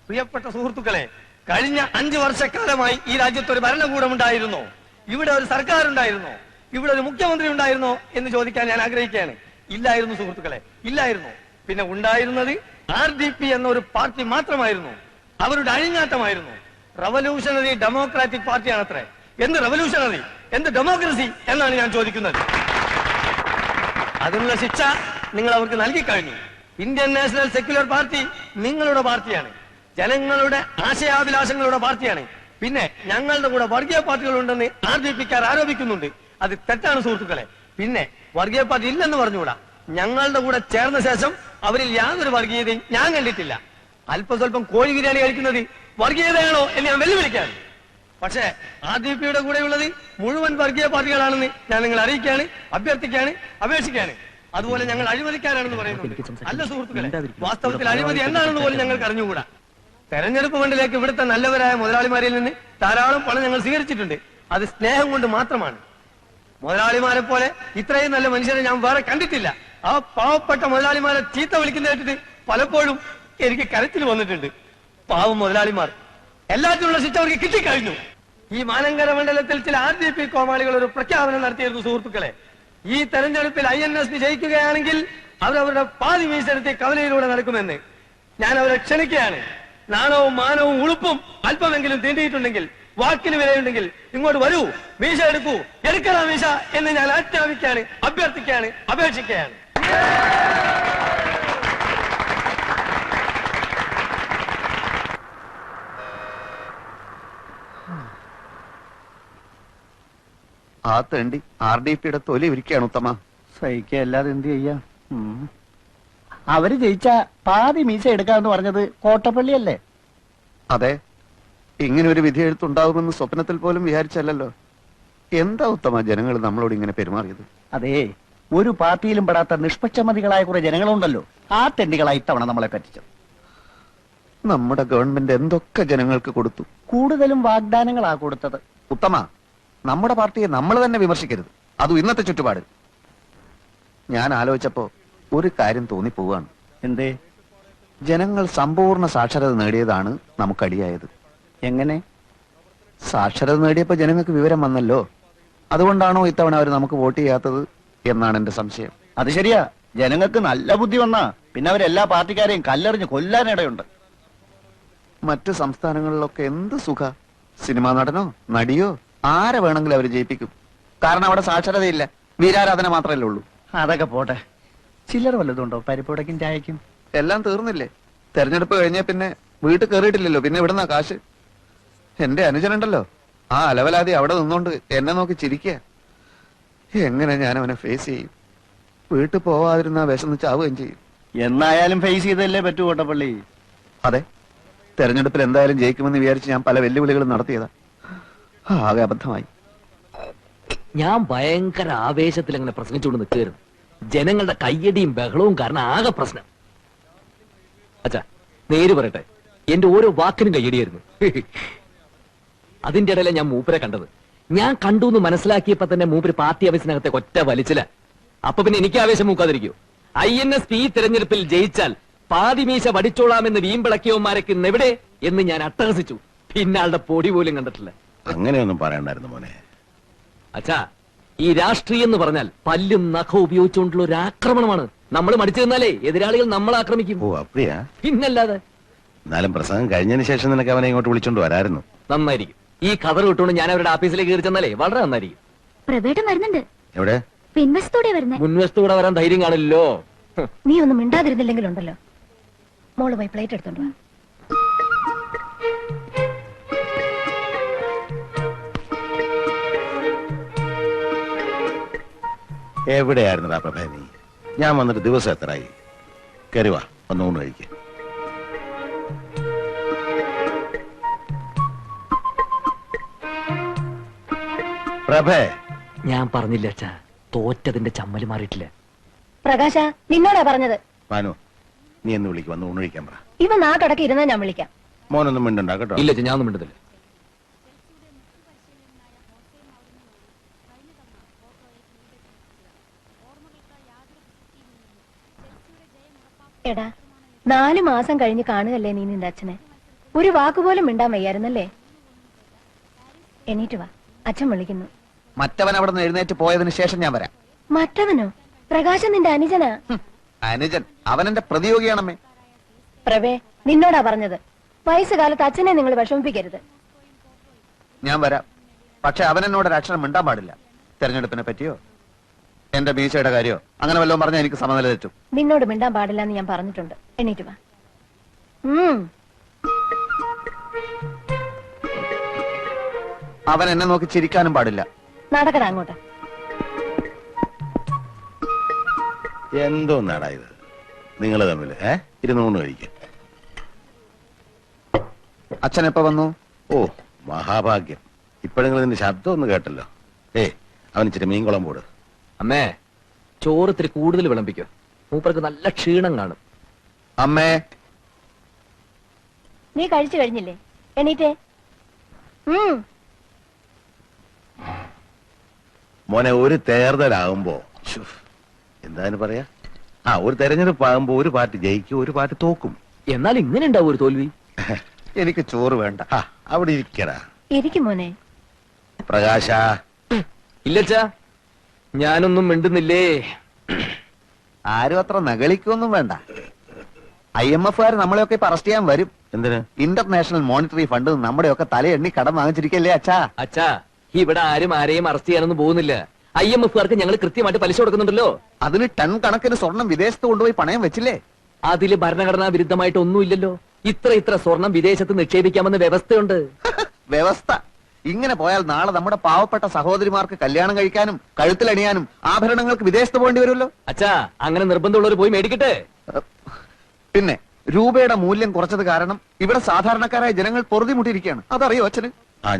പ്രിയപ്പെട്ട സുഹൃത്തുക്കളെ, കഴിഞ്ഞ 5 വർഷക്കാലമായി ഈ രാജ്യത്ത് ഒരു ഭരണകൂടം ഉണ്ടായിരുന്നോ? ഇവിടെ ഒരു സർക്കാർ ഉണ്ടായിരുന്നോ? ഇവിടെ ഒരു മുഖ്യമന്ത്രി ഉണ്ടായിരുന്നോ എന്ന് ചോദിക്കാൻ ഞാൻ ആഗ്രഹിക്കുകയാണ്. ഇല്ലായിരുന്നു സുഹൃത്തുക്കളെ, ഇല്ലായിരുന്നു. പിന്നെ ഉണ്ടായിരുന്നത് RDP എന്ന ഒരു പാർട്ടി മാത്രമായിരുന്നു. അവരുടെ അഴിഞ്ഞാട്ടമായിരുന്നു. Revolutionary democratic പാർട്ടിയാണത്രേ. എന്ത് റവല്യൂഷണറി, എന്ത് ഡെമോക്രസി എന്നാണ് ഞാൻ ചോദിക്കുന്നത്. അതിനുള്ള ശിക്ഷ നിങ്ങൾ അവർക്ക് നൽകി കഴിഞ്ഞു. ഇന്ത്യൻ നാഷണൽ സെക്യുലർ പാർട്ടി നിങ്ങളുടെ പാർട്ടിയാണ്, ജനങ്ങളുടെ ആശയാഭിലാഷങ്ങളുടെ പാർട്ടിയാണ്. പിന്നെ ഞങ്ങളുടെ കൂടെ വർഗീയ പാർട്ടികളുണ്ടെന്ന് RDPക്കാർ ആരോപിക്കുന്നുണ്ട്. അത് തെറ്റാണ് സുഹൃത്തുക്കളെ. പിന്നെ വർഗീയ പാർട്ടി ഇല്ലെന്ന് പറഞ്ഞുകൂടാ. ഞങ്ങളുടെ കൂടെ ചേർന്ന ശേഷം അവരിൽ യാതൊരു വർഗീയതയും ഞാൻ കണ്ടിട്ടില്ല. അല്പം സ്വല്പം കോഴി ബിരിയാണി കഴിക്കുന്നത് വർഗീയതയാണോ എന്ന് ഞാൻ വെല്ലുവിളിക്കാണ്. പക്ഷേ RDPയുടെ കൂടെയുള്ളത് മുഴുവൻ വർഗീയ പാർട്ടികളാണെന്ന് ഞാൻ നിങ്ങളെ അറിയിക്കുകയാണ്, അഭ്യർത്ഥിക്കുകയാണ്, അപേക്ഷിക്കുകയാണ്. അതുപോലെ ഞങ്ങൾ അഴിമതിക്കാരാണെന്ന് പറയുന്നുണ്ട്. അല്ല സുഹൃത്തുക്കളെ, വാസ്തവത്തിൽ അഴിമതി എന്താണെന്ന് പോലും ഞങ്ങൾക്ക് അറിഞ്ഞുകൂടാ. തെരഞ്ഞെടുപ്പ് ഫണ്ടിലേക്ക് ഇവിടുത്തെ നല്ലവരായ മുതലാളിമാരിൽ നിന്ന് ധാരാളം പണം ഞങ്ങൾ സ്വീകരിച്ചിട്ടുണ്ട്. അത് സ്നേഹം കൊണ്ട് മാത്രമാണ്. മുതലാളിമാരെ പോലെ ഇത്രയും നല്ല മനുഷ്യരെ ഞാൻ വേറെ കണ്ടിട്ടില്ല. ആ പാവപ്പെട്ട മുതലാളിമാരെ ചീത്ത വിളിക്കുന്ന കേട്ടിട്ട് പലപ്പോഴും എനിക്ക് കരത്തിൽ വന്നിട്ടുണ്ട്. പാവം മുതലാളിമാർ. എല്ലാത്തിനുള്ള ശിക്ഷ അവർക്ക് കിട്ടിക്കഴിഞ്ഞു. ഈ മാനങ്കര മണ്ഡലത്തിൽ ചില RDP കോമാളികൾ ഒരു പ്രഖ്യാപനം നടത്തിയിരുന്നു സുഹൃത്തുക്കളെ. ഈ തെരഞ്ഞെടുപ്പിൽ INSP ജയിക്കുകയാണെങ്കിൽ അവരവരുടെ പാതി മീശെടുത്ത് കവലയിലൂടെ നടക്കുമെന്ന് ഞാൻ അവരെ ക്ഷണിക്കുകയാണ്. നാണവും മാനവും ഉളുപ്പും അല്പമെങ്കിലും തീണ്ടിയിട്ടുണ്ടെങ്കിൽ, വാക്കിന് വിലയുണ്ടെങ്കിൽ ഇങ്ങോട്ട് വരൂ, മീശ എടുക്കൂ, എടുക്കണ മീശ എന്ന് ഞാൻ ആജ്ഞാപിക്കുകയാണ്, അഭ്യർത്ഥിക്കുകയാണ്, അപേക്ഷിക്കുകയാണ്. ആ തേണ്ടി RDPയുടെ തൊലി ഇരിക്കുകയാണ് ഉത്തമ. സഹിക്കല്ലാതെ എന്ത് ചെയ്യാ? അവര് ജയിച്ച പാതി മീശ എടുക്കാന്ന് പറഞ്ഞത് കോട്ടപ്പള്ളിയല്ലേ? അതെ, ഇങ്ങനെ ഒരു വിധി എഴുത്തുണ്ടാവുമെന്ന് സ്വപ്നത്തിൽ പോലും വിചാരിച്ചല്ലോ. എന്താ ഉത്തമ ജനങ്ങൾ നമ്മളോട് ഇങ്ങനെ പെരുമാറിയത്? അതേ, ഒരു പാർട്ടിയിലും പെടാത്ത നിഷ്പക്ഷമതികളായ കുറെ ജനങ്ങളുണ്ടല്ലോ, ആ തെണ്ടികളായി ഇത്തവണ നമ്മളെ പറ്റിച്ചത്. നമ്മുടെ ഗവൺമെന്റ് എന്തൊക്കെ ജനങ്ങൾക്ക് കൊടുത്തു? കൂടുതലും വാഗ്ദാനങ്ങളാ കൊടുത്തത്. ഉത്തമ, നമ്മുടെ പാർട്ടിയെ നമ്മൾ തന്നെ വിമർശിക്കരുത്, അതും ഇന്നത്തെ ചുറ്റുപാട്. ഞാൻ ആലോചിച്ചപ്പോ ഒരു കാര്യം തോന്നിപ്പോവാണ്. എന്തേ? ജനങ്ങൾ സമ്പൂർണ്ണ സാക്ഷരത നേടിയതാണ് നമുക്കടിയായത്. എങ്ങനെ? സാക്ഷരത നേടിയപ്പോ ജനങ്ങൾക്ക് വിവരം വന്നല്ലോ. അതുകൊണ്ടാണോ ഇത്തവണ അവർ നമുക്ക് വോട്ട് ചെയ്യാത്തത് എന്നാണ് എന്റെ സംശയം. അത് ശരിയാ, ജനങ്ങൾക്ക് നല്ല ബുദ്ധി വന്നാ പിന്നെ അവരെല്ലാ പാർട്ടിക്കാരെയും കല്ലെറിഞ്ഞ് കൊല്ലാനിടയുണ്ട്. മറ്റു സംസ്ഥാനങ്ങളിലൊക്കെ എന്ത് സുഖ, സിനിമാ നടനോ നടിയോ ആരെ വേണമെങ്കിലും അവർ ജയിപ്പിക്കും. കാരണം അവിടെ സാക്ഷരതയില്ല, വീരാരാധന മാത്രമല്ലേ ഉള്ളൂ. അതൊക്കെ പോട്ടെ, ചില്ലറ വല്ലതുണ്ടോ പരിപ്പുടക്കും ചായക്കും? എല്ലാം തീർന്നില്ലേ? തെരഞ്ഞെടുപ്പ് കഴിഞ്ഞ പിന്നെ വീട്ടിൽ കയറിയിട്ടില്ലല്ലോ, പിന്നെ ഇവിടുന്ന കാശ്. എന്റെ അനുജനുണ്ടല്ലോ, ആ അലവലാതി അവിടെ നിന്നോണ്ട് എന്നെ നോക്കി ചിരിക്കുക. എങ്ങനെ ഞാൻ അവനെ ഫേസ് ചെയ്യും? വീട്ടിൽ പോവാതിരുന്ന വിശന്ന് ചാവുകയും ചെയ്യും. എന്നായാലും ഫേസ് ചെയ്തല്ലേ പറ്റൂ കോട്ടപ്പള്ളി. അതെ, തെരഞ്ഞെടുപ്പിൽ എന്തായാലും ജയിക്കുമെന്ന് വിചാരിച്ച് ഞാൻ പല വെല്ലുവിളികളും നടത്തിയതാ. ആകെ അബദ്ധമായി. ഞാൻ ഭയങ്കര ആവേശത്തിൽ അങ്ങനെ പ്രസംഗിച്ചുകൊണ്ട് നിൽക്കുകയായിരുന്നു. ജനങ്ങളുടെ കയ്യടിയും ബഹളവും കാരണം ആകെ പ്രശ്നം. അച്ഛാ, നേര് പറയട്ടെ, എന്റെ ഓരോ വാക്കിനും കയ്യടിയായിരുന്നു. അതിന്റെ ഇടയിലെ ഞാൻ മൂപ്പരെ കണ്ടത്. ഞാൻ കണ്ടു എന്ന് മനസ്സിലാക്കിയപ്പോ തന്നെ മൂപ്പര് പാർട്ടി ഓഫീസിനകത്തെ ഒറ്റ വലിച്ചില്ല. അപ്പൊ പിന്നെ എനിക്ക് ആവേശം മൂക്കാതിരിക്കൂ? INSP തെരഞ്ഞെടുപ്പിൽ ജയിച്ചാൽ പാതിമീശ വടിച്ചോളാമെന്ന് വീമ്പിളക്കിയവന്മാരൊക്കെ എവിടെ എന്ന് ഞാൻ അട്ടഹസിച്ചു. പിന്നെ ആളുടെ പൊടി പോലും കണ്ടിട്ടില്ല. അങ്ങനെയൊന്നും പറയണ്ടായിരുന്നു മോനെ. അച്ഛാ, ഈ രാഷ്ട്രീയം എന്ന് പറഞ്ഞാൽ പല്ലും നഖവും ഉപയോഗിച്ചുകൊണ്ടുള്ള ഒരു ആക്രമണമാണ്. നമ്മൾ മടിച്ചു നിന്നാലേ എതിരാളികൾ നമ്മളെ ആക്രമിക്കും. ഓ അപ്പടിയാ? പിന്നല്ലാതെ. എന്നാലും പ്രസംഗം കഴിഞ്ഞതിന് ശേഷം നിനക്ക് അവനെ ഇങ്ങോട്ട് വിളിച്ചോണ്ട് വരായിരുന്നു. നന്നായിരിക്കും. ഈ കഥർ വിട്ടുകൊണ്ട് ഞാൻ അവരുടെ ഓഫീസിലേക്ക് കയറി ചെന്നാലേ വളരെ നന്നായിരിക്കും. പ്രവേട്ടം വരുന്നുണ്ട്. എവിടെ? പിൻവശത്തോടെ വരുന്നേ. മുൻവശത്തൂടെ വരാൻ ധൈര്യം കാണില്ലല്ലോ. നീ ഒന്നും മിണ്ടാതിരുന്നില്ലെങ്കിലുണ്ടല്ലോ. മോള് പോയി പ്ലേറ്റ് എടുത്തോണ്ട് വാ. എവിടെയായിരുന്നടാ പ്രഭേ നീ? ഞാൻ വന്നിട്ട് ദിവസം എത്രയായി? കരുവാ, ഒന്ന് ഊണ് കഴിക്കുക. പ്രഭേ, ഞാൻ പറഞ്ഞില്ല അച്ഛാ, തോറ്റതിന്റെ ചമ്മല് മാറിയിട്ടില്ല. പ്രകാശ, നിന്നോടാ പറഞ്ഞത്. പാനു, നീ എന്ന് വിളിക്കും, വന്ന് ഊണ് കഴിക്കാൻ പറ. ഇവ നാട്ടടക്കി ഇരുന്നാ ഞാൻ വിളിക്കാം. മോനൊന്നും മിണ്ടണ്ട കേട്ടോ. ഇല്ല, ഞാൻ ഒന്നും മിണ്ടുന്നില്ല. എടാ, 4 മാസം കഴിഞ്ഞ് കാണുകല്ലേ നീ നിന്റെ അച്ഛനെ. ഒരു വാക്കുപോലും മിണ്ടാൻ വയ്യായിരുന്നല്ലേ? എണീറ്റ് വാ, അച്ഛൻ വിളിക്കുന്നു. മറ്റവൻ അവിടെ നിന്ന് എഴുന്നേറ്റ് പോയതിനു ശേഷം ഞാൻ വരാം. മറ്റവനോ? പ്രകാശൻ നിന്റെ അനുജനാ. അനുജൻ അവൻ എന്റെ പ്രതിയോഗിയാണമ്മേ. പ്രവേ, നിന്നോടാ പറഞ്ഞത്. വയസ്സുകാലത്ത് അച്ഛനെ നിങ്ങൾ വിഷമിപ്പിക്കരുത്. ഞാൻ വരാം. പക്ഷെ അവൻ എന്നോട് ഒരു അക്ഷരം മിണ്ടാൻ പാടില്ല. തെരഞ്ഞെടുപ്പിനെ പറ്റിയോ എന്റെ മീശയുടെ കാര്യോ അങ്ങനെ വല്ലതും പറഞ്ഞാൽ എനിക്ക് സമനില തെറ്റും. നിന്നോട് മിണ്ടാൻ പാടില്ല എന്ന് ഞാൻ പറഞ്ഞിട്ടുണ്ട്. എണീറ്റ് വാ. അവൻ എന്നെ നോക്കി ചിരിക്കാനും പാടില്ല. നടക്കടാ അങ്ങോട്ട്. എന്തോ നാടാ ഇത് നിങ്ങൾ തമ്മിൽ ഇരുന്നൂണ് കഴിക്കും. അച്ഛൻ എപ്പോ വന്നു? ഓ മഹാഭാഗ്യം. ഇപ്പോഴെങ്കിലും ഇതിന്റെ ശബ്ദം ഒന്ന് കേട്ടല്ലോ. അവൻ ഇച്ചിരി മീൻകുളം പോട്. അമ്മേ, ചോറ് ഇത്തിരി കൂടുതൽ വിളമ്പിക്കോ. മൂപ്പർക്ക് നല്ല ക്ഷീണം കാണും. അമ്മേ, നീ കഴിച്ചു കഴിഞ്ഞില്ലേ? എണീറ്റേ. മോനെ, ഒരു തേർതലാകുമ്പോ എന്താന്ന് പറയാ, ഒരു തെരഞ്ഞെടുപ്പ് ആകുമ്പോ ഒരു പാർട്ടി ജയിക്കും, ഒരു പാർട്ടി തോക്കും. എന്നാൽ ഇങ്ങനെ ഉണ്ടാവും ഒരു തോൽവി. എനിക്ക് ചോറ് വേണ്ട. അവിടെ ഇരിക്കടാ. ഇരിക്കും മോനെ. പ്രകാശ. ഇല്ലച്ചാ, ഞാനൊന്നും മിണ്ടുന്നില്ലേ. ആരും അത്ര നകളിക്കൊന്നും വേണ്ട. IMF-കാർ നമ്മളെയൊക്കെ ഇപ്പൊ അറസ്റ്റ് ചെയ്യാൻ വരും. എന്തിന്? ഇന്റർനാഷണൽ മോണിറ്ററി ഫണ്ട് നമ്മുടെയൊക്കെ തലയെണ്ണി കടം വാങ്ങിച്ചിരിക്കല്ലേ അച്ഛാ? അച്ഛാ, ഇവിടെ ആരും ആരെയും അറസ്റ്റ് ചെയ്യാനൊന്നും പോകുന്നില്ല. IMF-കാർക്ക് ഞങ്ങൾ കൃത്യമായിട്ട് പലിശ കൊടുക്കുന്നുണ്ടല്ലോ. അതിന് ടൺ കണക്കിന് സ്വർണം വിദേശത്ത് കൊണ്ടുപോയി പണയം വെച്ചില്ലേ? അതില് ഭരണഘടനാ വിരുദ്ധമായിട്ട് ഒന്നുമില്ലല്ലോ. ഇത്ര സ്വർണം വിദേശത്ത് നിക്ഷേപിക്കാമെന്ന് വ്യവസ്ഥയുണ്ട്. വ്യവസ്ഥ ഇങ്ങനെ പോയാൽ നാളെ നമ്മുടെ പാവപ്പെട്ട സഹോദരിമാർക്ക് കല്യാണം കഴിക്കാനും കഴുത്തിലണിയാനും ആഭരണങ്ങൾക്ക് വിദേശത്ത് പോകേണ്ടി വരുമല്ലോ. അച്ഛാ, അങ്ങനെ നിർബന്ധമുള്ളവർ പോയി മേടിക്കട്ടെ. പിന്നെ രൂപയുടെ മൂല്യം കുറച്ചത് കാരണം ഇവിടെ സാധാരണക്കാരായ ജനങ്ങൾ പൊറുതിമുട്ടിയിരിക്കുകയാണ്. അതറിയോ അച്ഛന്?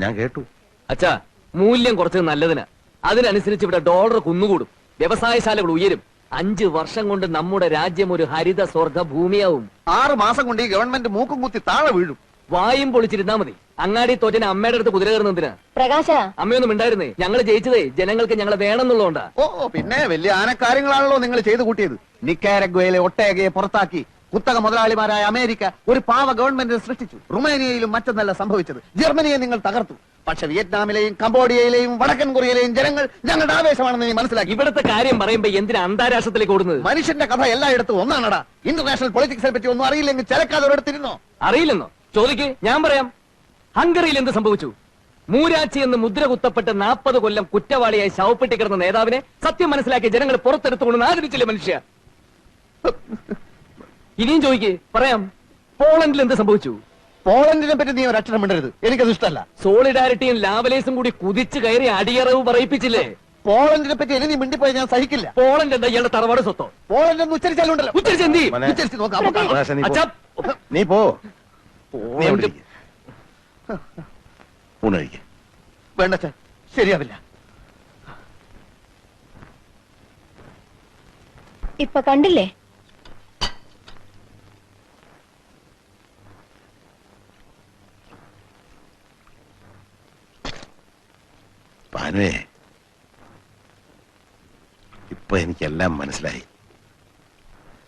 ഞാൻ കേട്ടു. അച്ഛാ, മൂല്യം കുറച്ചത് നല്ലതിന്. അതിനനുസരിച്ച് ഇവിടെ ഡോളർ കുന്നുകൂടും, വ്യവസായശാലകൾ ഉയരും. 5 വർഷം കൊണ്ട് നമ്മുടെ രാജ്യം ഒരു ഹരിത സ്വർഗ ഭൂമിയാവും. 6 മാസം കൊണ്ട് ഈ ഗവൺമെന്റ് മൂക്കും കുത്തി താഴെ വീഴും. വായും പൊളിച്ചിരുന്നാ മതി. അങ്ങാടി തോറ്റന് അമ്മയുടെ അടുത്ത് കുതിര കയറുന്നതിന്. പ്രകാശ, അമ്മയൊന്നും ഉണ്ടായിരുന്നേ. ഞങ്ങൾ ജയിച്ചതേ ജനങ്ങൾക്ക് ഞങ്ങളെ വേണമെന്നുള്ളതുകൊണ്ടാ. പിന്നെ വലിയ ആനക്കാര്യങ്ങളാണല്ലോ നിങ്ങൾ ചെയ്തു കൂട്ടിയത്. നിക്കാരഗ്വയിലെ ഒട്ടേകയെ പുറത്താക്കി കുത്തക മുതലാളിമാരായ അമേരിക്ക ഒരു പാവ ഗവൺമെന്റിനെ സൃഷ്ടിച്ചു. റുമേനിയയിലും മറ്റൊന്നല്ല സംഭവിച്ചത്. ജർമ്മനിയെ നിങ്ങൾ തകർത്തു. പക്ഷെ വിയറ്റ്നാമിലെയും കംബോഡിയയിലെയും വടക്കൻ കൊറിയയിലെയും ജനങ്ങൾ ഞങ്ങളുടെ ആവേശമാണെന്ന് നീ മനസ്സിലാക്കി. ഇവിടുത്തെ കാര്യം പറയുമ്പോ എന്തിനാ അന്താരാഷ്ട്രത്തിലേക്ക് ഓടുന്നത്? മനുഷ്യന്റെ കഥ എല്ലായിടത്തും ഒന്നാണടാ. ഇന്റർനാഷണൽ പൊളിറ്റിക്സിനെ പറ്റി ഒന്നും അറിയില്ലെങ്കിൽ ചിലക്കാതെ ഒരിടത്തിരുന്നോ? അറിയില്ലെന്നോ? ചോദിക്ക്, ഞാൻ പറയാം. ഹംഗറിയിൽ എന്ത് സംഭവിച്ചു? മൂരാച്ചി എന്ന് മുദ്ര കുത്തപ്പെട്ട് 40 കൊല്ലം കുറ്റവാളിയായി ശവപ്പെട്ടി കിടന്ന നേതാവിനെ സത്യം മനസ്സിലാക്കിയ ജനങ്ങൾ പുറത്തെടുത്തുകൊണ്ട് ആദരിച്ചില്ലേ മനുഷ്യ? ഇനിയും ചോദിക്ക്, പറയാം. പോളണ്ടിൽ എന്ത് സംഭവിച്ചു? പോളണ്ടിനെ പറ്റി നീ ഒരു അക്ഷരം മിണ്ടരുത്. എനിക്കത് ഇഷ്ടമല്ല. സോളിഡാരിറ്റിയും ലാവലേസും കൂടി കുതിച്ചു കയറി അടിയറവ് പറയിപ്പിച്ചില്ലേ? പോളണ്ടിനെ പറ്റി ഇനി നീ മിണ്ടിപ്പോയി ഞാൻ സഹിക്കില്ല. പോളണ്ട് എന്താ ഇയാളുടെ തറവാട് സ്വത്തോ? പോളണ്ട് എന്ന് ഉച്ചരിച്ചാലുണ്ടല്ലോ. ഉച്ചരിച്ച് എന്ത് ചെയ്യും? മോനെ, ഉച്ചരിച്ച് നോക്കാം. പ്രകാശ, നീ പോ. അച്ഛാ, നീ പോ. നീ പോളണ്ട് ഊണ് കഴിക്ക. വേണ്ട അച്ഛാ, ശരിയാവില്ല. ഇപ്പൊ കണ്ടില്ലേ? പാനുവേ, ഇപ്പൊ എനിക്കെല്ലാം മനസ്സിലായി.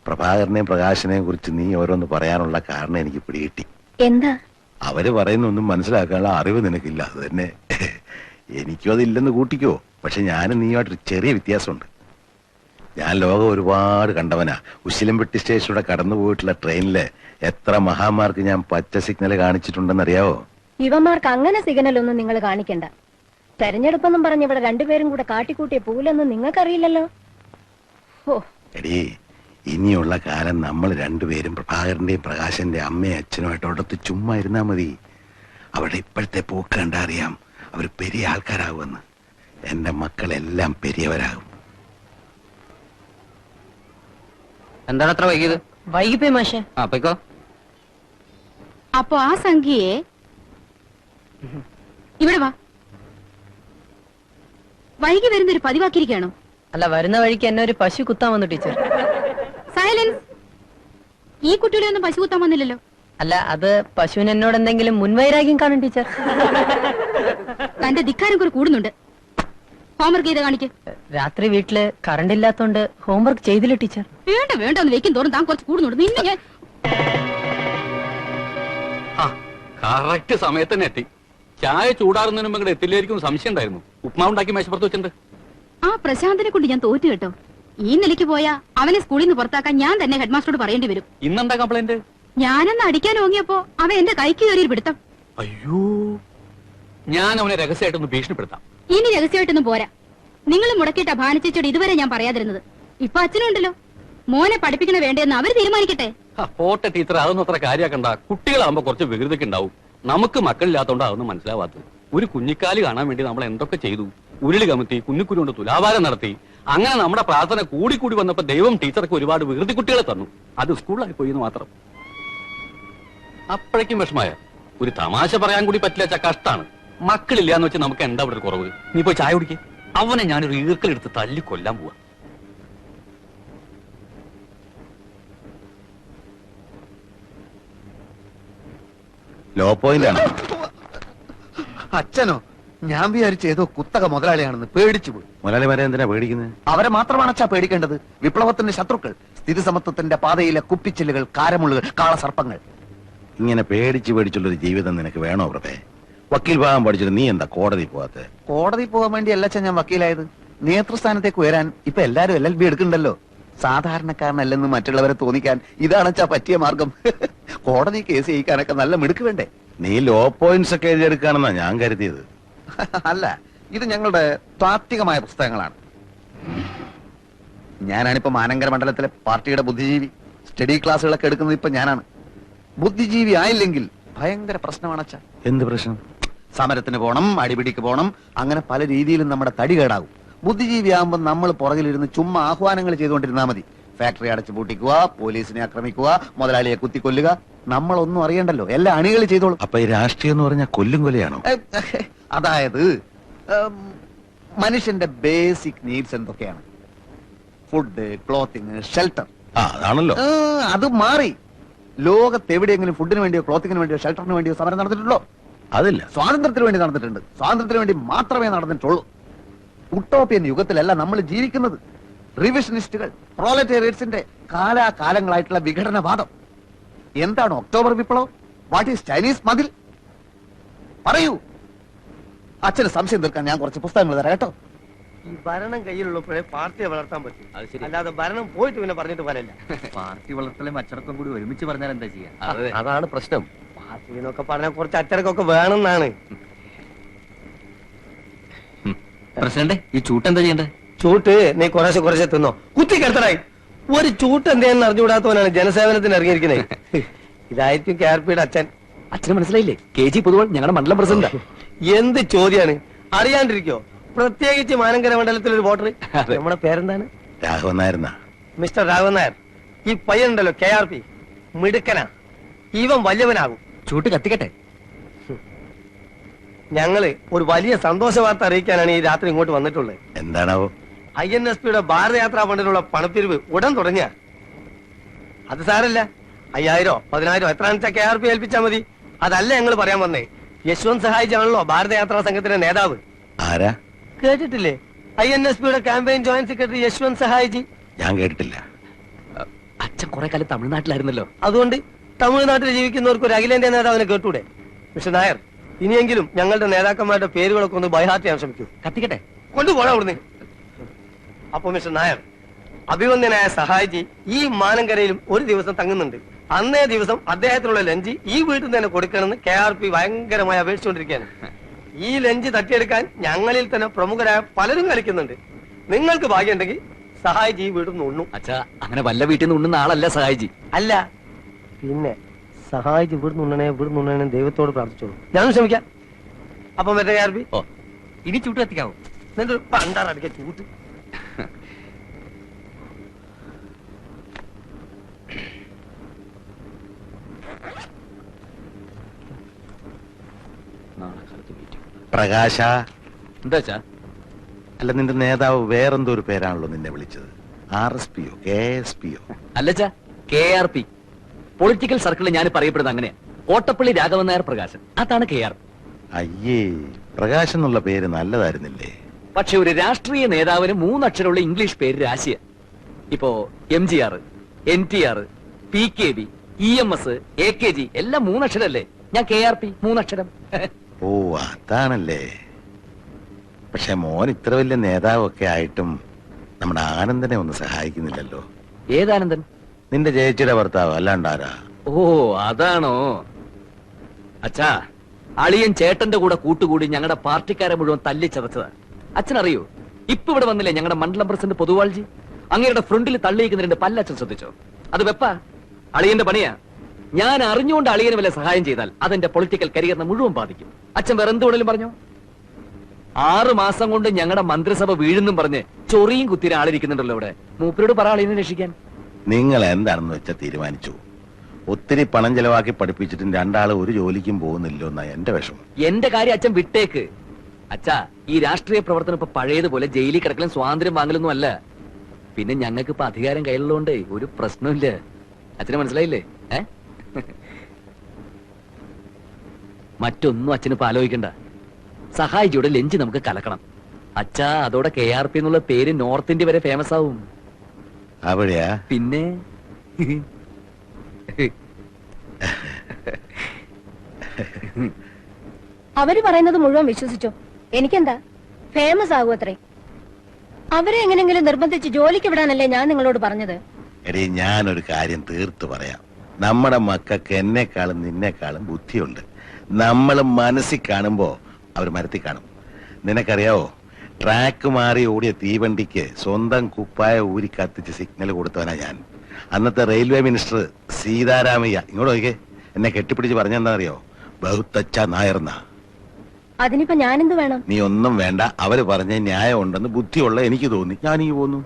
പ്രഭാകരനെയും പ്രകാശനെയും കുറിച്ച് നീ ഓരോന്ന് പറയാനുള്ള കാരണം എനിക്ക് പിടികിട്ടി. എന്താ? അവര് പറയുന്നൊന്നും മനസ്സിലാക്കാനുള്ള അറിവ് നിനക്കില്ല. അത് തന്നെ എനിക്കും അതില്ലെന്ന് കൂട്ടിക്കോ. പക്ഷെ ഞാനും നീയുമായിട്ടൊരു ചെറിയ വ്യത്യാസമുണ്ട്. ഞാൻ ലോകം ഒരുപാട് കണ്ടവനാ. ഉശിലംപെട്ടി സ്റ്റേഷനിലൂടെ കടന്നു പോയിട്ടുള്ള ട്രെയിനില് എത്ര മഹാന്മാർക്ക് ഞാൻ പച്ച സിഗ്നൽ കാണിച്ചിട്ടുണ്ടെന്നറിയാവോ? ഇവന്മാർക്ക് അങ്ങനെ സിഗ്നലൊന്നും നിങ്ങൾ കാണിക്കണ്ട. തെരഞ്ഞെടുപ്പെന്നും പറഞ്ഞ് ഇവിടെ രണ്ടുപേരും കൂടെ കാട്ടിക്കൂട്ടിയ പൂലൊന്നും നിങ്ങൾക്കറിയില്ലല്ലോ. എടീ, ഇനിയുള്ള കാലം നമ്മൾ രണ്ടുപേരും പ്രഭാകരന്റെയും പ്രകാശന്റെ അമ്മയും അച്ഛനുമായിട്ട് അടുത്ത് ചുമ്മാ ഇരുന്നാ മതി. അവിടെ ഇപ്പോഴത്തെ പോക്ക് കണ്ടാ അറിയാം അവർ പെരിയ ആൾക്കാരാകുമെന്ന്. എന്റെ മക്കളെല്ലാം പെരിയവരാകും. എന്താണ് അത്ര വൈകിയത്? വൈകിപ്പോയി മാഷെ. അപ്പോ അപ്പൊ ആ സംഖ്യയെ ഇവിടെ വാ. വൈകി വരുന്നൊരു പതിവാക്കിയിരിക്കണോ? അല്ല, വരുന്ന വഴിക്ക് എന്നെ ഒരു പശു കുത്താൻ വന്നു ടീച്ചർ. സൈലൻസ്. ഈ കുട്ടികളെ ഒന്നും പശു കുത്താൻ വന്നില്ലല്ലോ. അല്ല, അത് പശുവിന് എന്നോട് എന്തെങ്കിലും മുൻവൈരാഗ്യം കാണും ടീച്ചർ. തന്റെ ധിക്കാരം കുറെ കൂടുന്നുണ്ട്. ഹോംവർക്ക് ചെയ്ത് കാണിക്ക്. രാത്രി വീട്ടില് കറണ്ട് ഇല്ലാത്തോണ്ട് ഹോംവർക്ക് ചെയ്തില്ല ടീച്ചർ. വേണ്ട വേണ്ട, ഒന്ന് വെക്കും തോറും താൻ കുറച്ച് കൂടുന്നുണ്ട്. നിന്നെ ഞാൻ കറക്റ്റ് സമയത്ത് തന്നെ എത്തി. ചായ ചൂടാറുന്നതിന് മുമ്പ് എത്തില്ലായിരിക്കും സംശയം ഉണ്ടായിരുന്നു. ഉപ്മാവ് ഉണ്ടാക്കി മേശപ്പുറത്ത് വെച്ചിട്ടുണ്ട്. ആ പ്രശാന്തിനെ കൊണ്ട് ഞാൻ തോറ്റു കേട്ടോ. ഈ നിലയ്ക്ക് പോയാ അവനെ സ്കൂളിൽ നിന്ന് പുറത്താക്കാൻ ഞാൻ തന്നെ ഹെഡ്മാസ്റ്ററോട് പറയേണ്ടി വരും. ഇന്നെന്താ കംപ്ലൈന്റ്? ഞാനന്ന് അടിക്കാൻ ഓങ്ങിയപ്പോ അവൻ എന്റെ കൈക്ക് കയറി പിടുത്തം. അയ്യോ, ഞാൻ അവനെ രഹസ്യമായിട്ടൊന്ന് ഭീഷണിപ്പെടുത്താം. ഇനി രഹസ്യമായിട്ടൊന്നും പോരാ. നിങ്ങൾ മുടക്കിയിട്ട ഭാനിച്ചോട് ഇതുവരെ ഞാൻ പറയാതിരുന്നത്. ഇപ്പൊ അച്ഛനുണ്ടല്ലോ, മോനെ പഠിപ്പിക്കണ വേണ്ടെന്ന് അവര് തീരുമാനിക്കട്ടെ. പോട്ടെ ടീച്ചർ, അതൊന്നും അത്ര കാര്യാക്കണ്ട. കുട്ടികളാകുമ്പോ കുറച്ച് വികൃതിക്ക് ഉണ്ടാവും. നമുക്ക് മക്കളില്ലാത്തോണ്ട് അതൊന്നും മനസ്സിലാവാത്തത്. ഒരു കുഞ്ഞിക്കാല് കാണാൻ വേണ്ടി നമ്മൾ എന്തൊക്കെ ചെയ്തു. ഉരുളി കമത്തി, കുഞ്ഞിക്കുരു കൊണ്ട് തുലാഭാരം നടത്തി. അങ്ങനെ നമ്മുടെ പ്രാർത്ഥന കൂടി വന്നപ്പോ ദൈവം ടീച്ചർക്ക് ഒരുപാട് വികൃതി കുട്ടികളെ തന്നു. അത് സ്കൂളിലായി പോയി എന്ന് മാത്രം. അപ്പോഴേക്കും വിഷമായ. ഒരു തമാശ പറയാൻ കൂടി പറ്റില്ല. കഷ്ടാണ്. മക്കളില്ലാന്ന് വെച്ച് നമുക്ക് എന്താ ഇവിടെ കുറവ്? നീ പോയി ചായ കുടിക്കേ. അവനെ ഞാനൊരു ഈർക്കലെടുത്ത് തല്ലി കൊല്ലാൻ പോവാ. ലോ പോയിന്റ് ആണ്. അച്ഛനോ? ഞാൻ വിചാരിച്ചു ഏതോ കുത്തക മുതലാളിയാണെന്ന് പേടിച്ചു പോയി. മുതലാളിമാരെ എന്തിനാ പേടിക്കുന്നത്? അവരെ മാത്രമാണ് അച്ഛാ പേടിക്കേണ്ടത്. വിപ്ലവത്തിന്റെ ശത്രുക്കൾ, സ്ഥിതി സമത്വത്തിന്റെ പാതയിലെ കുപ്പിച്ചില്ലുകൾ, കാരമുള്ളുകൾ, കാളസർപ്പങ്ങൾ. ഇങ്ങനെ പേടിച്ചുള്ളൊരു ജീവിതം നിനക്ക് വേണോ പ്രഭേ? വക്കീൽ ഭാഗം പഠിച്ചിട്ട് നീ എന്താ കോടതി പോവാത്തെ? കോടതി പോകാൻ വേണ്ടി അല്ല അച്ഛൻ ഞാൻ വക്കീലായത്. നേതൃസ്ഥാനത്തേക്ക് ഉയരാൻ ഇപ്പൊ എല്ലാരും LLB എടുക്കണ്ടല്ലോ. സാധാരണക്കാരനല്ലെന്ന് മറ്റുള്ളവരെ തോന്നിക്കാൻ ഇതാണ് അച്ഛാ പറ്റിയ മാർഗം. കോടതി കേസ് ജയിക്കാനൊക്കെ നല്ല മിടുക്ക് വേണ്ടേ? നീ ലോ പോയിന്റ്സ് ഒക്കെ എഴുതിയെടുക്കാണെന്നാ ഞാൻ കരുതിയത്. അല്ല, ഇത് ഞങ്ങളുടെ താത്വികമായ പുസ്തകങ്ങളാണ്. ഞാനാണിപ്പോ മാനങ്കര മണ്ഡലത്തിലെ പാർട്ടിയുടെ ബുദ്ധിജീവി. സ്റ്റഡി ക്ലാസ്സുകളൊക്കെ എടുക്കുന്നത് ഇപ്പൊ ഞാനാണ്. ബുദ്ധിജീവി ആയില്ലെങ്കിൽ ഭയങ്കര പ്രശ്നമാണ് അച്ഛാ. എന്ത് പ്രശ്നം? സമരത്തിന് പോണം, അടിപിടിക്ക് പോണം, അങ്ങനെ പല രീതിയിലും നമ്മുടെ തടി കേടാകും. ബുദ്ധിജീവി ആകുമ്പോൾ നമ്മൾ പുറകിലിരുന്ന് ചുമ്മാ ആഹ്വാനങ്ങൾ ചെയ്തുകൊണ്ടിരുന്നാൽ മതി. ഫാക്ടറി അടച്ചു പൂട്ടിക്കുക, പോലീസിനെ ആക്രമിക്കുക, മുതലാളിയെ കുത്തിക്കൊല്ലുക. നമ്മളൊന്നും അറിയണ്ടല്ലോ, എല്ലാ അണികൾ ചെയ്തോളും. അപ്പൊ ഈ രാഷ്ട്രീയം എന്ന് പറഞ്ഞാൽ കൊല്ലും കൊലയാണോ? അതായത് മനുഷ്യന്റെ ബേസിക് നീഡ്സ് എന്തൊക്കെയാണ്? Food, clothing, shelter. അതാണല്ലോ. അത് മാറി. ലോകത്ത് എവിടെയെങ്കിലും ഫുഡിന് വേണ്ടിയോ ക്ലോത്തിങ്ങിന് വേണ്ടിയോ ഷെൽട്ടറിന് വേണ്ടിയോ സമരം നടന്നിട്ടുള്ളോ? അതില്ല. സ്വാതന്ത്ര്യത്തിന് വേണ്ടി നടന്നിട്ടുണ്ട്. സ്വാതന്ത്ര്യത്തിന് വേണ്ടി മാത്രമേ നടന്നിട്ടുള്ളൂ. ഉട്ടോപ്യൻ യുഗത്തിലല്ല നമ്മൾ ജീവിക്കുന്നത്. റിവിഷനിസ്റ്റുകൾ, പ്രോലറ്റേറിയറ്റ്സിന്റെ കാലാകാലങ്ങളായിട്ടുള്ള വിഘടനവാദം. എന്താണ് ഒക്ടോബർ വിപ്ലവം? വാട്ട് ഈസ് ചൈനീസ് മതിൽ? പറയൂ. അച്ഛന് സംശയം തീർക്കാൻ ഞാൻ കുറച്ച് പുസ്തകങ്ങൾ തരാം കേട്ടോ. ഈ ഭരണം കയ്യിലുള്ളപ്പോഴേ പാർട്ടിയെ വളർത്താൻ പറ്റും. അല്ലാതെ ഭരണം പോയിട്ട് പിന്നെ പറഞ്ഞിട്ട് പോലല്ല. പാർട്ടി വളർത്തലും അച്ചടക്കം കൂടി ഒരുമിച്ച് പറഞ്ഞാൽ എന്താ ചെയ്യാ? അതാണ് പ്രശ്നം. പാർട്ടി എന്നൊക്കെ പറഞ്ഞാൽ കുറച്ച് അച്ചടക്കമൊക്കെ വേണമെന്നാണ്. പ്രസിഡന്റ്, ഈ ചൂട്ട് എന്താ ചെയ്യണ്ടേ? ചൂട്ട് നീ കുറേശ്ശെ തിന്നോ. കുത്തിക്കെടുത്തടായി. ഒരു ചൂട്ട് എന്തേന്ന് അറിഞ്ഞുകൂടാത്തവനാണ് ജനസേവനത്തിന് ഇറങ്ങിയിരിക്കുന്നത്. ഇതായിരിക്കും KRPയുടെ അച്ഛൻ. അച്ഛന് മനസ്സിലായില്ലേ? KG പൊതുവാൾ ഞങ്ങളുടെ മണ്ഡലം പ്രസിഡന്റാ. എന്ത് ചോദ്യാണ്? അറിയാണ്ടിരിക്കോ? പ്രത്യേകിച്ച് മാനങ്കര മണ്ഡലത്തിൽ ഒരു വോട്ടർ. നമ്മുടെ പേരെന്താണ്? രാഘവൻ നായർ. മിസ്റ്റർ രാഘവൻ നായർ. ഈ പയ്യനുണ്ടല്ലോ KRP, മിടുക്കനാ. ഇവൻ വലിയവനാകും. ചൂട്ട് കത്തിക്കട്ടെ. ഞങ്ങള് ഒരു വലിയ സന്തോഷ വാർത്ത അറിയിക്കാനാണ് ഈ രാത്രി ഇങ്ങോട്ട് വന്നിട്ടുള്ളത്. എന്താണാവോ? INSPയുടെ ഭാരതയാത്രാ ഫണ്ടിനുള്ള പണപ്പിരിവ് ഉടൻ തുടങ്ങിയ. അത് സാരല്ല, 5000 10,000 എത്രയാണെന്ന് വെച്ചാൽ KRP ഏൽപ്പിച്ചാൽ മതി. അതല്ല ഞങ്ങൾ പറയാൻ വന്നേ. യശ്വന്ത് സഹായിച്ചാണല്ലോ ഭാരതയാത്രാ സംഘത്തിന്റെ നേതാവ്. ആരാ? കേട്ടിട്ടില്ലേ? INSPയുടെ ക്യാമ്പയിൻ ജോയിന്റ് സെക്രട്ടറി യശ്വന്ത് സഹായിജി. ഞാൻ കേട്ടിട്ടില്ല. അച്ഛൻ കുറെ കാലം തമിഴ്നാട്ടിലായിരുന്നല്ലോ. അതുകൊണ്ട് തമിഴ്നാട്ടിൽ ജീവിക്കുന്നവർക്ക് ഒരു അഖിലേന്ത്യാ നേതാവിനെ കേട്ടൂടെ? മിസ്റ്റർ നായർ, ഇനിയെങ്കിലും ഞങ്ങളുടെ നേതാക്കന്മാരുടെ പേരുകളൊക്കെ ഒന്ന് ബൈഹാർട്ട് ചെയ്യാൻ ശ്രമിക്കൂ. കത്തിക്കട്ടെ. കൊണ്ടുപോടാ അവിടുന്ന്. അപ്പൊ മിസ്റ്റർ നായർ, അഭിവന്ദ്യനായ സഹായിജി ഈ മാനങ്കരയിലും ഒരു ദിവസം തങ്ങുന്നുണ്ട്. അന്നേ ദിവസം അദ്ദേഹത്തിനുള്ള ലഞ്ച് ഈ വീട്ടിൽ തന്നെ കൊടുക്കണമെന്ന് KRP ഭയങ്കരമായി അപേക്ഷിച്ചുകൊണ്ടിരിക്കുകയാണ്. ഈ ലഞ്ച് തട്ടിയെടുക്കാൻ ഞങ്ങളിൽ തന്നെ പ്രമുഖരായ പലരും കളിക്കുന്നുണ്ട്. നിങ്ങൾക്ക് ഭാഗ്യമുണ്ടെങ്കിൽ സഹായിജി ഈ വീട്ടിൽ നിന്ന് ഉണ്ണും. അച്ഛാ, അങ്ങനെ വല്ല വീട്ടിൽ നിന്ന് ഉണ്ണുന്ന ആളല്ല സഹായിജി. അല്ല പിന്നെ സഹായിച്ച് ഇവിടുന്ന് ദൈവത്തോട് പ്രാർത്ഥിച്ചോളൂ. ഞാനും ശ്രമിക്കാം. അപ്പം മറ്റേ KRP ഇനി ചൂട്ട് കത്തിക്കാവോ? എന്നിട്ട് പണ്ടാറടിക്ക ചൂട്ട്. പ്രകാശ. എന്താ അച്ഛാ? അല്ല, നിന്റെ നേതാവ് വേറെന്തോ ഒരു പേരാണല്ലോ നിന്നെ വിളിച്ചത്. RSPയോ KSPയോ? അല്ലച്ചാ, KRP. പൊളിറ്റിക്കൽ സർക്കിളിൽ ഞാൻ പറയപ്പെടുന്നത് അങ്ങനെയാ. കോട്ടപ്പള്ളി രാഘവൻ നായർ പ്രകാശൻ, അതാണ് KRP. അയ്യേ, പ്രകാശ് എന്നുള്ള പേര് നല്ലതായിരുന്നില്ലേ? പക്ഷെ ഒരു രാഷ്ട്രീയ നേതാവിന് 3 അക്ഷരമുള്ള ഇംഗ്ലീഷ് പേര് രാശിയ. ഇപ്പോ MGR, NTR, PKB, EMS, AKG എല്ലാം 3 അക്ഷരല്ലേ? ഞാൻ KRP 3 അക്ഷരം. ഓ അതാണല്ലേ. പക്ഷെ മോൻ ഇത്ര വലിയ നേതാവൊക്കെ ആയിട്ടും നമ്മുടെ ആനന്ദനെ ഒന്ന് സഹായിക്കുന്നില്ലല്ലോ. ഏതാനന്ദൻ? നിന്റെ ചേച്ചിയുടെ ഭർത്താവ് അല്ലാണ്ടാരാ? ഓ അതാണോ? അച്ഛാ, അളിയൻ ചേട്ടന്റെ കൂടെ കൂട്ടുകൂടി ഞങ്ങളുടെ പാർട്ടിക്കാരെ മുഴുവൻ തല്ലി ചതച്ചതാ. അച്ഛനറിയോ, ഇപ്പൊ ഇവിടെ വന്നില്ലേ ഞങ്ങളുടെ മണ്ഡലം പ്രസിഡന്റ് പൊതുവാൾജി, അങ്ങയുടെ ഫ്രണ്ടിൽ തള്ളിയിരിക്കുന്നതിന്റെ പല്ലച്ഛൻ ശ്രദ്ധിച്ചോ? അത് വെപ്പാ, അളിയന്റെ പണിയാ. ഞാൻ അറിഞ്ഞുകൊണ്ട് അളിയന് വല്ല സഹായം ചെയ്താൽ അതെന്റെ പൊളിറ്റിക്കൽ കരിയറിനെ മുഴുവൻ ബാധിക്കും. അച്ഛൻ വേറെ എന്തുകൊണ്ടും പറഞ്ഞോ? 6 മാസം കൊണ്ട് ഞങ്ങളുടെ മന്ത്രിസഭ വീഴുന്നും പറഞ്ഞ് ചൊറിയും കുത്തിര ആളിരിക്കുന്നുണ്ടല്ലോ ഇവിടെ. മൂപ്പരോട് പറ അളിയനെ രക്ഷിക്കാൻ. നിങ്ങൾ എന്താണെന്ന് വെച്ചാൽ തീരുമാനിച്ചു. ഒത്തിരി പണം ചെലവാക്കി പഠിപ്പിച്ചിട്ടും രണ്ടാള് ഒരു ജോലിക്കും പോകുന്നില്ലോ എന്നാ എന്റെ വിഷമം. എന്റെ കാര്യം അച്ഛൻ വിട്ടേക്ക്. അച്ഛാ, ഈ രാഷ്ട്രീയ പ്രവർത്തനം ഇപ്പൊ പഴയതുപോലെ ജയിലിൽ കിടക്കലും സ്വാതന്ത്ര്യം വാങ്ങലൊന്നും അല്ല. പിന്നെ ഞങ്ങൾക്ക് ഇപ്പൊ അധികാരം കയ്യിലുള്ളതുകൊണ്ട് ഒരു പ്രശ്നമില്ല. അച്ഛന് മനസ്സിലായില്ലേ? മറ്റൊന്നും അച്ഛനിപ്പോ ആലോചിക്കണ്ട. സഹായിച്ചൂടെ ലഞ്ച് നമുക്ക് കലക്കണം. അച്ഛാ, അതോടെ KRP എന്നുള്ള പേര് നോർത്ത് ഇന്ത്യ വരെ ഫേമസ് ആവും. അവിടെയാ? പിന്നെ അവര് പറയുന്നത് മുഴുവൻ വിശ്വസിച്ചോ? എനിക്കെന്താ, ഫേമസ് ആകും അത്രേ. അവരെ എങ്ങനെങ്കിലും നിർബന്ധിച്ച് ജോലിക്ക് വിടാനല്ലേ ഞാൻ നിങ്ങളോട് പറഞ്ഞത്. എടീ, ഞാനൊരു കാര്യം തീർത്തു പറയാം. നമ്മുടെ മക്കൾക്ക് എന്നെക്കാളും നിന്നെക്കാളും ബുദ്ധിയുണ്ട്. നമ്മൾ മനസ്സിൽ കാണുമ്പോ അവർ മരത്തിൽ കാണും. നിനക്കറിയാവോ, ട്രാക്ക് മാറി ഓടിയ തീവണ്ടിക്ക് സ്വന്തം കുപ്പായ ഊരി കത്തിച്ച് സിഗ്നൽ കൊടുത്തവനാ ഞാൻ. അന്നത്തെ റെയിൽവേ മിനിസ്റ്റർ സീതാരാമയ്യ ഇങ്ങോട്ട് നോക്കിയേ, എന്നെ കെട്ടിപ്പിടിച്ച് പറഞ്ഞെന്താണെന്നറിയോ? ബഹുത്തച്ച നായർന്ന. അതിനിപ്പോ ഞാനെന്ത് വേണം? നീ ഒന്നും വേണ്ട. അവര് പറഞ്ഞ ന്യായം ഉണ്ടെന്ന് ബുദ്ധിയുള്ള എനിക്ക് തോന്നി, ഞാനീ പോന്നു.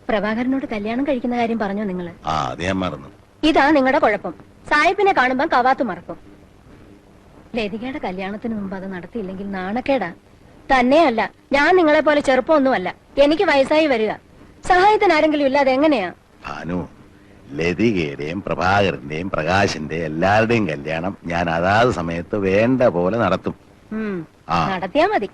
പ്രഭാകരനോട് കല്യാണം കഴിക്കുന്ന കാര്യം പറഞ്ഞോ നിങ്ങള്? ആ, അത് ഞാൻ മറന്നു. ഇതാ നിങ്ങളുടെ കുഴപ്പം. സായിപ്പിനെ കാണുമ്പോ കവാത്ത് മറക്കും. ലതികയുടെ കല്യാണത്തിന് മുമ്പ് അത് നടത്തിയില്ലെങ്കിൽ നാണക്കേടാ. തന്നെയല്ല, ഞാൻ നിങ്ങളെ പോലെ ചെറുപ്പമൊന്നുമല്ല. എനിക്ക് വയസ്സായി വരിക. സഹായത്തിന് ആരെങ്കിലും ഇല്ലാതെ എങ്ങനെയാ? ഭാനു, ലതികയുടെയും പ്രഭാകരന്റെയും പ്രകാശിന്റെയും എല്ലാവരുടെയും കല്യാണം ഞാൻ അതാത് സമയത്ത് വേണ്ട പോലെ നടത്തും. നടത്തിയാ മതി.